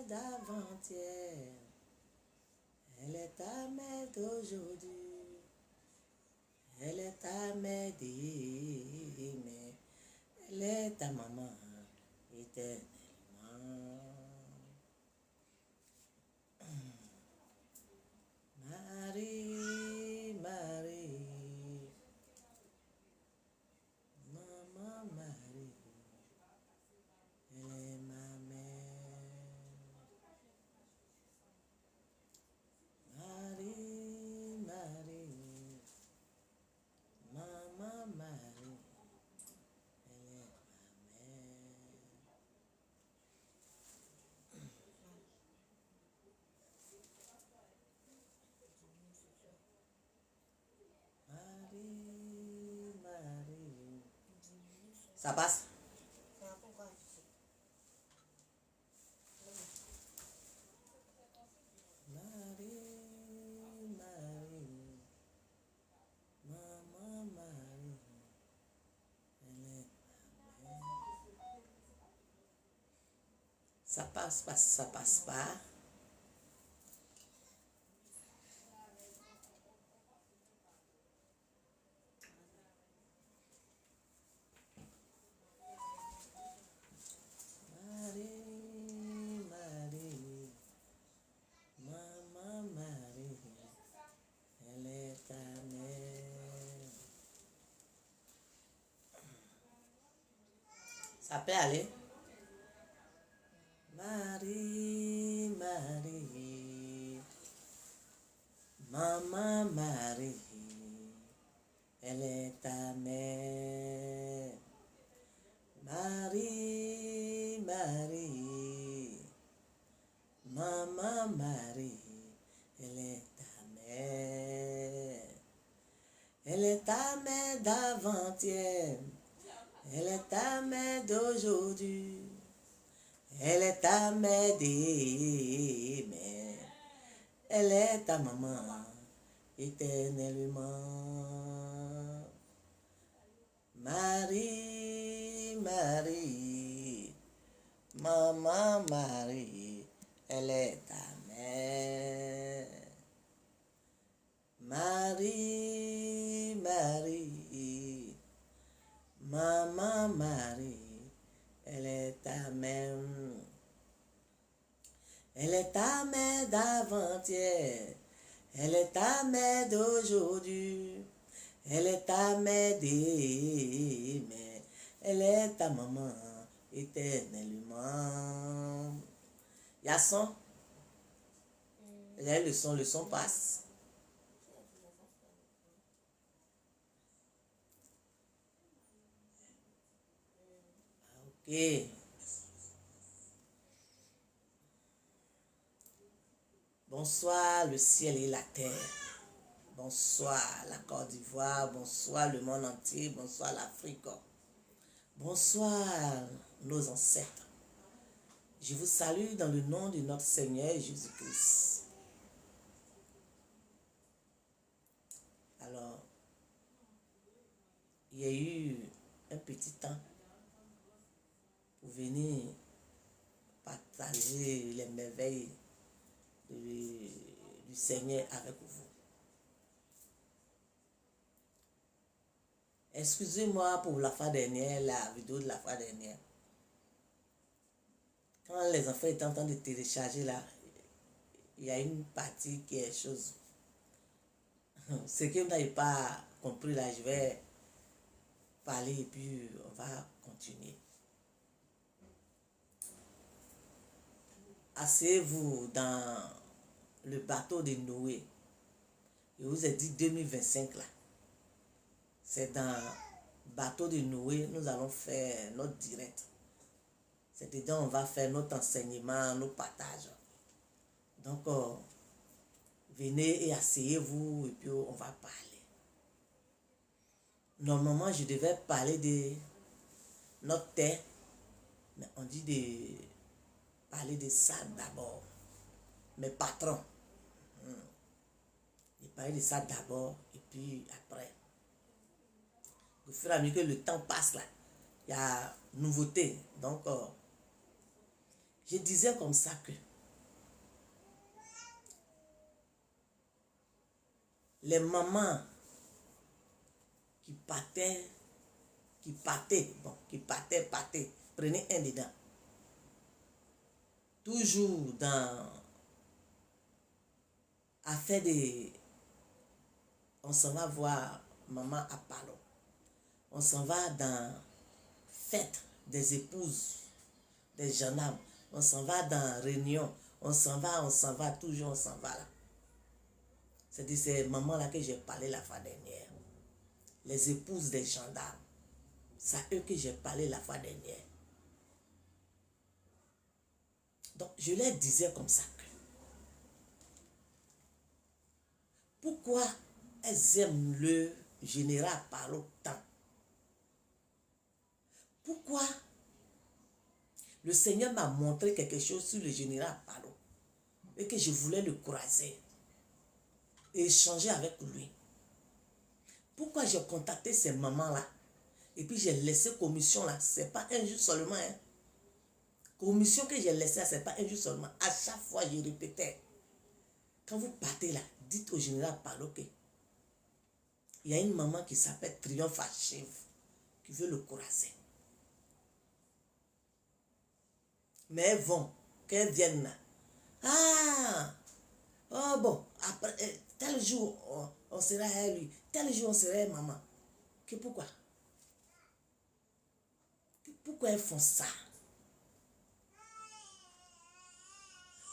mère d'avant-hier. Elle est ta mère d'aujourd'hui. Elle est ta mère d'hier. Elle est ta maman éternellement. Marie, Marie, maman Marie, elle est ma mère. Marie, Marie, maman Marie, elle est ma mère. Marie, Marie. Ça passe? Marie, Marie, maman Marie, elle est ma mère. Ça passe, ça passe pas. Marie, Marie, maman Marie, elle est ta mère. Ça peut aller? Marie, Marie, maman Marie, elle est ta mère. Marie, Marie, maman Marie, elle est ta mère. Elle est ta mère d'avant-hier. Elle est ta mère d'aujourd'hui. Elle est ta mère d'hier. Elle est ta maman éternellement. Marie, Marie, maman Marie, elle est ta mère. Marie, Marie, maman Marie, elle est ta mère. Elle est ta mère d'avant-hier. Elle est ta mère d'aujourd'hui. Elle est ta mère d'hier. Elle est ta maman éternellement. Il y a son. Il y a le son passe. Ok. Bonsoir le ciel et la terre. Bonsoir la Côte d'Ivoire. Bonsoir le monde entier. Bonsoir l'Afrique. Bonsoir nos ancêtres. Je vous salue dans le nom de notre Seigneur Jésus-Christ. Alors, il y a eu un petit temps pour venir partager les merveilles du Seigneur avec vous. Excusez-moi pour la fois dernière, la vidéo de la fois dernière. Quand les enfants étaient en train de télécharger là, il y a une partie qui est chose. Ce que vous n'avez pas compris là, je vais parler et puis on va continuer. Asseyez-vous dans le bateau de Noé. Je vous ai dit 2025 là. C'est dans le bateau de Noé, nous allons faire notre direct. C'est dedans on va faire notre enseignement, nos partages. Donc, venez et asseyez-vous et puis on va parler. Normalement, je devais parler de notre terre, mais on dit de parler de ça d'abord. Mes patrons. Je parler de ça d'abord et puis après. Au fur et à mesure que le temps passe là, il y a nouveauté. Donc, je disais comme ça que les mamans qui partaient, prenez un dedans. Toujours dans affaire de, on s'en va voir maman à Palo. On s'en va dans fête des épouses, des gendarmes. On s'en va dans réunion. On s'en va, toujours on s'en va là. C'est de ces mamans-là que j'ai parlé la fois dernière. Les épouses des gendarmes. C'est à eux que j'ai parlé la fois dernière. Donc, je leur disais comme ça que pourquoi elles aiment le général Palo tant? Pourquoi le Seigneur m'a montré quelque chose sur le général Palo et que je voulais le croiser et échanger avec lui? Pourquoi j'ai contacté ces mamans-là et puis j'ai laissé commission là? Ce n'est pas un jour seulement. Hein? Commission que j'ai laissée, ce n'est pas un jour seulement. À chaque fois, je répétais. Quand vous partez là, dites au général Palo que il y a une maman qui s'appelle Triomphe Archive qui veut le croiser. Mais elles vont, qu'elles viennent là. Ah! Oh bon, après, tel jour, on sera à lui. Tel jour, on sera à maman. Que pourquoi? Pourquoi elles font ça?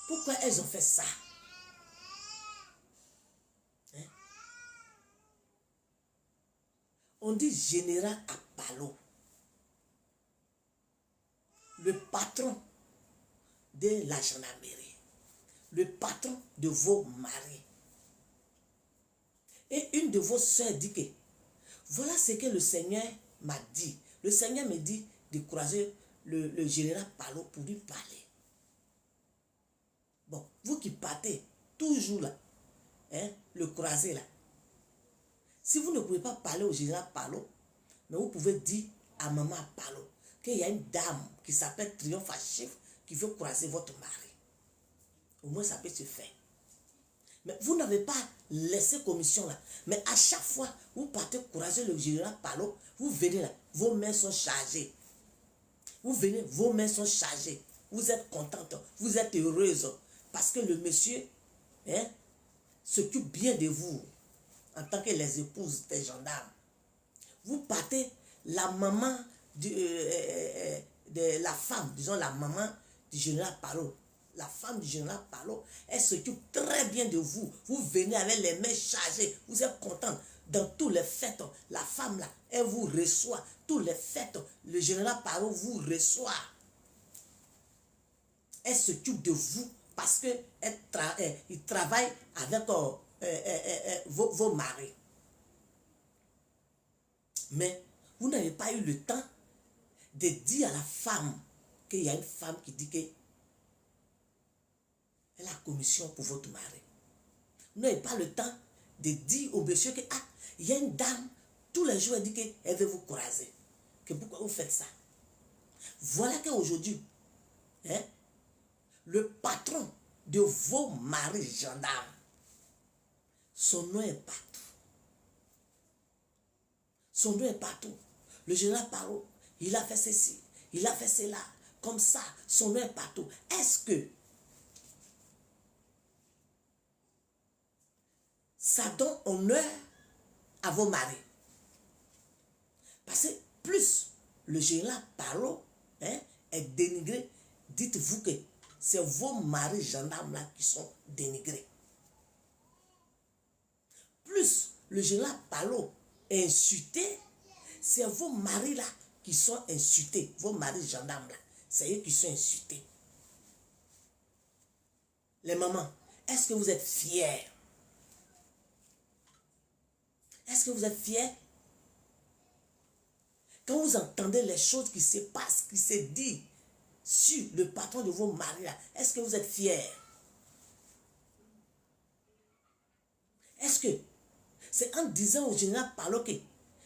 Pourquoi elles ont fait ça? Hein? On dit général à Palo. Le patron de la gendarmerie. Le patron de vos maris. Et une de vos soeurs dit que voilà ce que le Seigneur m'a dit. Le Seigneur me dit de croiser le général Palo pour lui parler. Bon, vous qui partez toujours là, hein, le croiser là. Si vous ne pouvez pas parler au général Palo, mais vous pouvez dire à maman Palo qu'il y a une dame qui s'appelle Triomphe Archive qui veut croiser votre mari. Au moins ça peut se faire. Mais vous n'avez pas laissé commission là. Mais à chaque fois, vous partez croiser le général Palo, vous venez là, vos mains sont chargées. Vous venez, vos mains sont chargées. Vous êtes contente, vous êtes heureuse. Parce que le monsieur hein, s'occupe bien de vous en tant que les épouses des gendarmes. Vous partez, la maman de la femme, disons la maman du général Palo, la femme du général Palo, elle s'occupe très bien de vous. Vous venez avec les mains chargées, vous êtes contente. Dans tous les fêtes, la femme là, elle vous reçoit. Tous les fêtes, le général Palo vous reçoit. Elle s'occupe de vous parce qu'il travaille avec vos maris. Mais vous n'avez pas eu le temps de dire à la femme qu'il y a une femme qui dit que elle a commission pour votre mari. Vous n'avez pas le temps de dire au monsieur que il y a une dame, tous les jours elle dit qu'elle veut vous croiser. Que pourquoi vous faites ça? Voilà qu'aujourd'hui, hein, le patron de vos maris gendarmes, son nom est partout. Son nom est partout. Le général Palo, il a fait ceci, il a fait cela, comme ça, son nom est partout. Est-ce que ça donne honneur à vos maris? Parce que plus le général Palo hein, est dénigré, dites-vous que c'est vos maris gendarmes là qui sont dénigrés. Plus le général Palo est insulté, c'est vos maris là qui sont insultés. Vos maris gendarmes là, c'est eux qui sont insultés. Les mamans, est-ce que vous êtes fiers? Est-ce que vous êtes fiers? Quand vous entendez les choses qui se passent, qui se disent sur le patron de vos maris là, est-ce que vous êtes fiers? Est-ce que c'est en disant au général Palo qu'il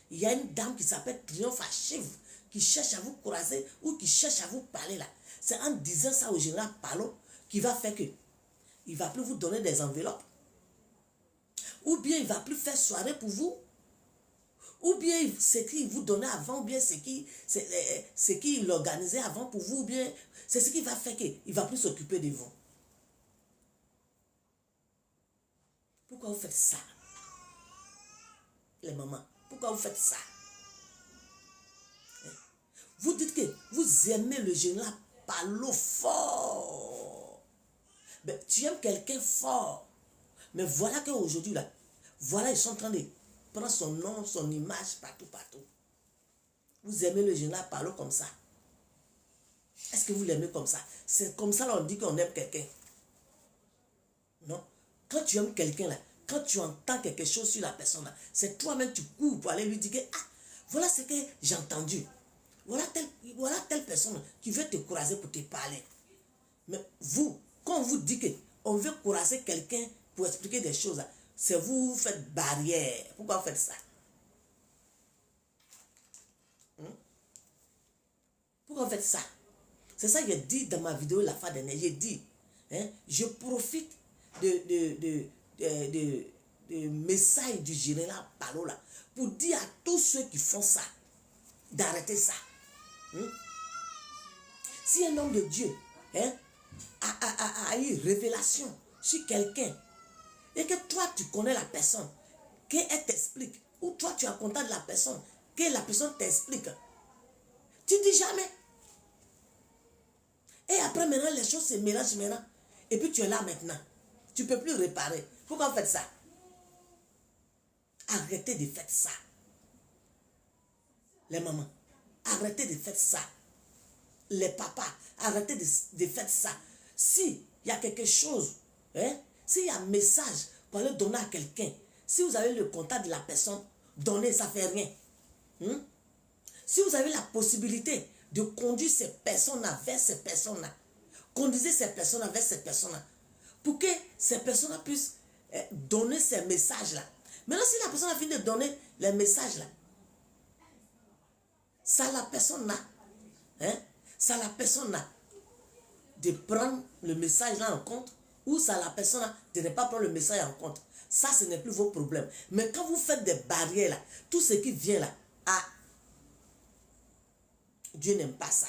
y a une dame qui s'appelle Triomphe Archive qui cherche à vous croiser ou qui cherche à vous parler là? C'est en disant ça au général Palo qui va faire que il ne va plus vous donner des enveloppes. Ou bien il ne va plus faire soirée pour vous. Ou bien ce qu'il vous donnait avant, ou bien ce qu'il organisait avant pour vous, ou bien c'est ce qui va faire qu'il ne va plus s'occuper de vous. Pourquoi vous faites ça? Les mamans, pourquoi vous faites ça? Vous dites que vous aimez le général Palo fort. Ben, tu aimes quelqu'un fort. Mais voilà qu'aujourd'hui, là, voilà, ils sont en train de prendre son nom, son image partout, partout. Vous aimez le général Palo comme ça. Est-ce que vous l'aimez comme ça? C'est comme ça qu'on dit qu'on aime quelqu'un. Non. Quand tu aimes quelqu'un, là, quand tu entends quelque chose sur la personne, là, c'est toi-même tu cours pour aller lui dire que, ah, voilà ce que j'ai entendu. Voilà telle personne qui veut te courager pour te parler. Mais vous, quand on vous dit qu'on veut courager quelqu'un pour expliquer des choses, c'est vous faites barrière. Pourquoi vous faites ça? Pourquoi vous faites ça? C'est ça que j'ai dit dans ma vidéo la fin dernière. J'ai dit, hein, je profite de message du général Palo là pour dire à tous ceux qui font ça d'arrêter ça. Si un homme de Dieu, hein, a eu révélation sur quelqu'un et que toi tu connais la personne, qu'elle t'explique, ou toi tu as contact de la personne, que la personne t'explique, tu dis jamais. Et après maintenant les choses se mélangent maintenant. Et puis tu es là maintenant. Tu ne peux plus réparer. Pourquoi vous faites ça? Arrêtez de faire ça. Les mamans, arrêtez de faire ça. Les papas, arrêtez de faire ça. S'il y a quelque chose, hein, s'il y a un message pour aller donner à quelqu'un, si vous avez le contact de la personne, donnez, ça ne fait rien. Si vous avez la possibilité de conduire ces personnes-là vers ces personnes-là, conduisez ces personnes-là vers ces personnes-là, pour que ces personnes-là puissent donner ces messages-là. Maintenant, si la personne a fini de donner les messages-là, ça la personne-là, hein, ça la personne-là de prendre le message-là en compte, ou ça la personne-là de ne pas prendre le message en compte. Ça, ce n'est plus vos problèmes. Mais quand vous faites des barrières, là, tout ce qui vient là, ah, Dieu n'aime pas ça.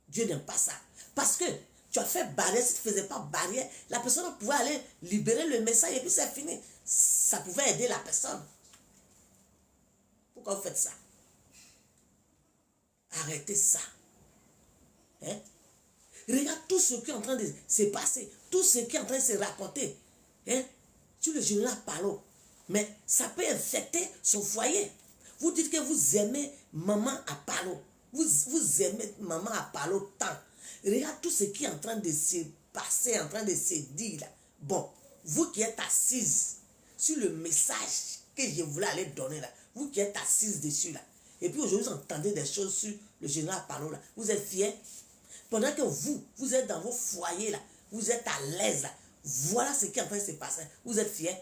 Dieu n'aime pas ça. Parce que tu as fait barrière, si tu ne faisais pas barrière, la personne pouvait aller libérer le message et puis c'est fini. Ça pouvait aider la personne. Pourquoi vous faites ça? Arrêtez ça. Hein? Regarde tout ce qui est en train de se passer, tout ce qui est en train de se raconter. Hein? Tu le général Palo. Mais ça peut infecter son foyer. Vous dites que vous aimez maman à Palo. Vous aimez maman à Palo tant. Regarde tout ce qui est en train de se passer, en train de se dire là. Bon, vous qui êtes assise sur le message que je voulais aller donner là, vous qui êtes assise dessus là, et puis aujourd'hui vous entendez des choses sur le général Palo là, vous êtes fiers? Pendant que vous êtes dans vos foyers là, vous êtes à l'aise là, voilà ce qui est en train de se passer, vous êtes fiers?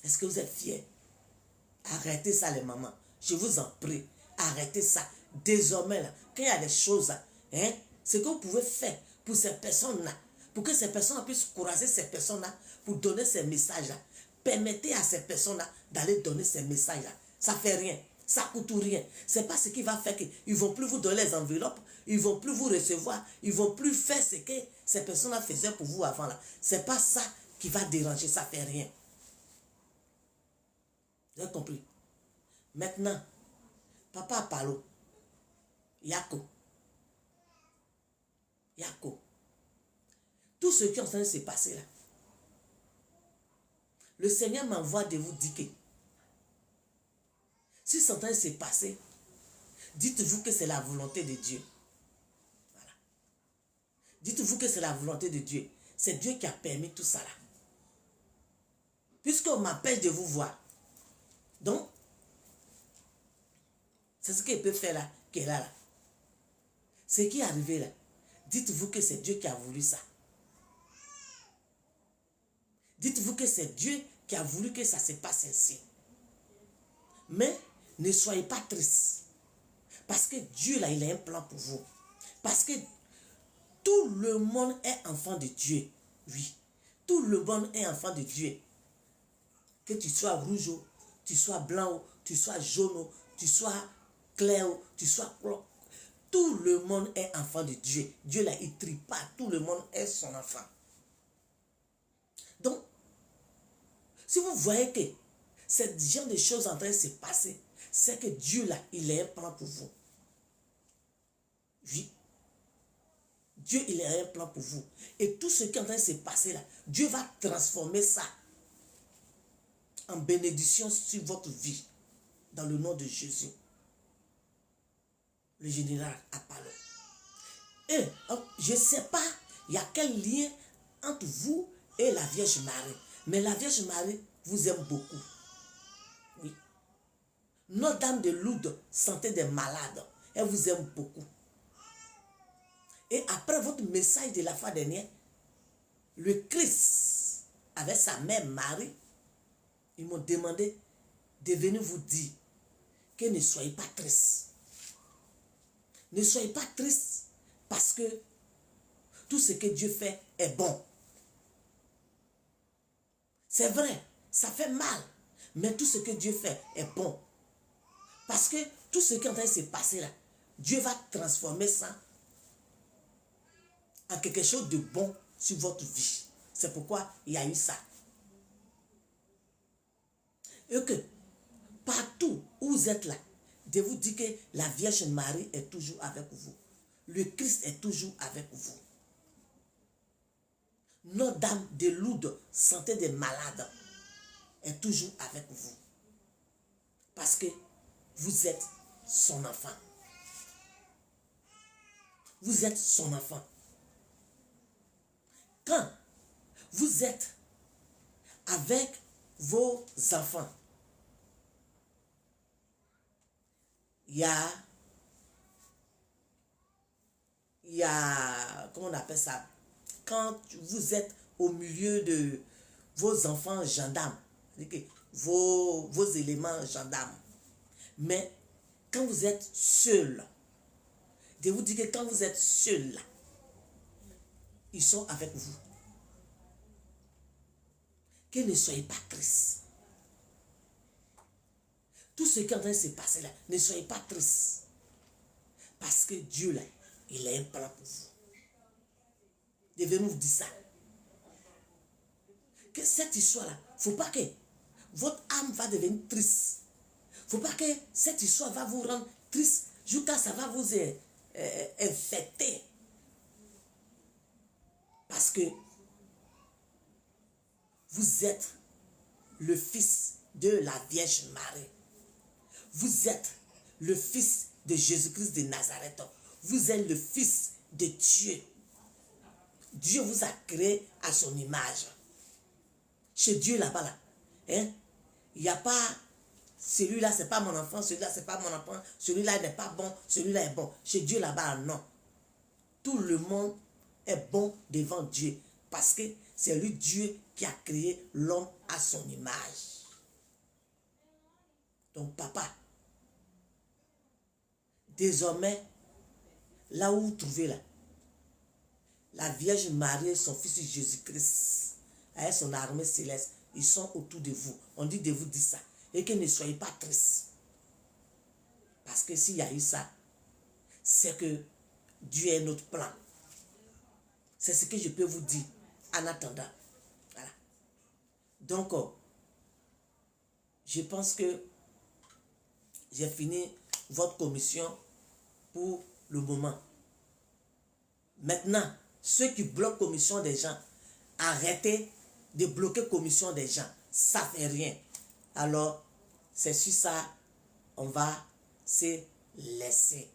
Est-ce que vous êtes fiers? Arrêtez ça les mamans, je vous en prie, arrêtez ça. Désormais là, quand il y a des choses là, hein, ce que vous pouvez faire pour ces personnes là, pour que ces personnes puissent courager ces personnes là, pour donner ces messages là, permettez à ces personnes là d'aller donner ces messages là. Ça fait rien, ça coûte rien. C'est pas ce qui va faire qu'ils ne vont plus vous donner les enveloppes, ils ne vont plus vous recevoir, ils ne vont plus faire ce que ces personnes là faisaient pour vous avant là. C'est pas ça qui va déranger, ça fait rien. Vous avez compris? Maintenant, papa Palo, Yako, tout ce qui est en train de se passer là, le Seigneur m'envoie de vous dire que si c'est en train de se passer, dites-vous que c'est la volonté de Dieu. Voilà. Dites-vous que c'est la volonté de Dieu. C'est Dieu qui a permis tout ça là. Puisqu'on m'empêche de vous voir. Donc, c'est ce qu'il peut faire là, qui est là. Ce qui est arrivé là, dites-vous que c'est Dieu qui a voulu ça. Dites-vous que c'est Dieu qui a voulu que ça se passe ainsi. Mais ne soyez pas tristes. Parce que Dieu là, il a un plan pour vous. Parce que tout le monde est enfant de Dieu. Oui. Tout le monde est enfant de Dieu. Que tu sois rouge, tu sois blanc, tu sois jaune, tu sois clair, tu sois blanc. Tout le monde est enfant de Dieu. Dieu là, il ne trie pas. Tout le monde est son enfant. Donc, si vous voyez que ce genre de choses en train de se passer, c'est que Dieu là, il a un plan pour vous. Oui. Dieu, il a un plan pour vous. Et tout ce qui est en train de se passer là, Dieu va transformer ça en bénédiction sur votre vie. Dans le nom de Jésus. Le général a parlé. Et je ne sais pas, il y a quel lien entre vous et la Vierge Marie. Mais la Vierge Marie vous aime beaucoup. Oui. Notre-Dame de Lourdes, santé des malades, elle vous aime beaucoup. Et après votre message de la fois dernière, le Christ, avec sa mère Marie, ils m'ont demandé de venir vous dire que ne soyez pas tristes. Ne soyez pas tristes parce que tout ce que Dieu fait est bon. C'est vrai, ça fait mal, mais tout ce que Dieu fait est bon. Parce que tout ce qui est en train de se passer là, Dieu va transformer ça en quelque chose de bon sur votre vie. C'est pourquoi il y a eu ça. Et que partout où vous êtes là, de vous dire que la Vierge Marie est toujours avec vous. Le Christ est toujours avec vous. Notre-Dame de Lourdes, santé des malades, est toujours avec vous. Parce que vous êtes son enfant. Vous êtes son enfant. Quand vous êtes avec vos enfants, il y a, comment on appelle ça? Quand vous êtes au milieu de vos enfants gendarmes, vos éléments gendarmes, mais quand vous êtes seul, je vous dis que quand vous êtes seul, ils sont avec vous. Que ne soyez pas tristes. Tout ce qui est en train de se passer là, ne soyez pas tristes. Parce que Dieu là, il a un plan pour vous. Devez-nous vous dire ça. Que cette histoire là, il ne faut pas que votre âme va devenir triste. Il ne faut pas que cette histoire va vous rendre triste jusqu'à ça va vous infecter. Parce que vous êtes le fils de la Vierge Marie. Vous êtes le fils de Jésus-Christ de Nazareth. Vous êtes le fils de Dieu. Dieu vous a créé à son image. Chez Dieu là-bas, là, hein, il n'y a pas celui-là, c'est pas mon enfant, celui-là, c'est pas mon enfant, celui-là n'est pas bon, celui-là est bon. Chez Dieu là-bas, non. Tout le monde est bon devant Dieu parce que c'est lui Dieu qui a créé l'homme à son image. Donc papa, désormais, là où vous trouvez là, la Vierge Marie et son fils Jésus-Christ, avec son armée céleste, ils sont autour de vous. On dit de vous dire ça. Et que ne soyez pas tristes. Parce que s'il y a eu ça, c'est que Dieu est notre plan. C'est ce que je peux vous dire en attendant. Voilà. Donc, je pense que j'ai fini votre commission pour le moment. Maintenant, ceux qui bloquent commission des gens, arrêtez de bloquer commission des gens. Ça ne fait rien. Alors, c'est sur ça, on va se laisser.